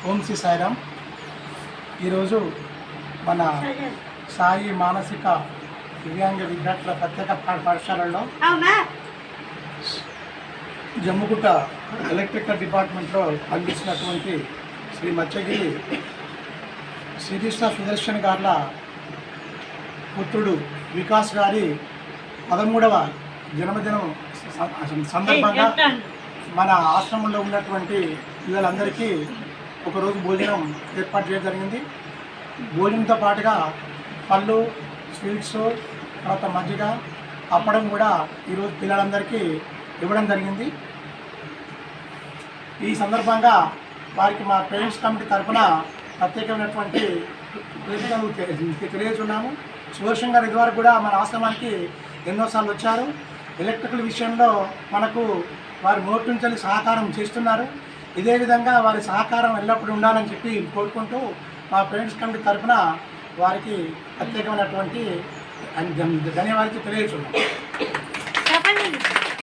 ఓం శ్రీ సాయిరామ్. ఈరోజు మన సాయి మానసిక దివ్యాంగ విద్యార్థుల ప్రత్యేక పాఠశాలలో జమ్ముగుట్ట ఎలక్ట్రికల్ డిపార్ట్మెంట్లో పనిచేసినటువంటి శ్రీ మత్స్యగిరి శ్రీకృష్ణ సుదర్శన్ గార్ల పుత్రుడు వికాస్ గారి 13వ జన్మదినం సందర్భంగా మన ఆశ్రమంలో ఉన్నటువంటి పిల్లలందరికీ ఒకరోజు భోజనం ఏర్పాటు చేయడం జరిగింది. భోజనంతో పాటుగా పళ్ళు, స్వీట్స్, తర్వాత మజ్జిగ, అప్పడం కూడా ఈరోజు పిల్లలందరికీ ఇవ్వడం జరిగింది. ఈ సందర్భంగా వారికి మా పేరెంట్స్ కమిటీ తరఫున ప్రత్యేకమైనటువంటి తెలియజేస్తున్నాము. సుదర్శన్ గారు ఇదివరకు కూడా మన ఆశ్రమానికి ఎన్నోసార్లు వచ్చారు. ఎలక్ట్రికల్ విషయంలో మనకు వారి నోటి నుంచి సహకారం చేస్తున్నారు. ఇదే విధంగా వారి సహకారం ఎల్లప్పుడూ ఉండాలని చెప్పి కోరుకుంటూ మా పేరెంట్స్ కమిటీ తరఫున వారికి ప్రత్యేకమైనటువంటి ధన్యవాదాలు తెలియజేస్తున్నాం.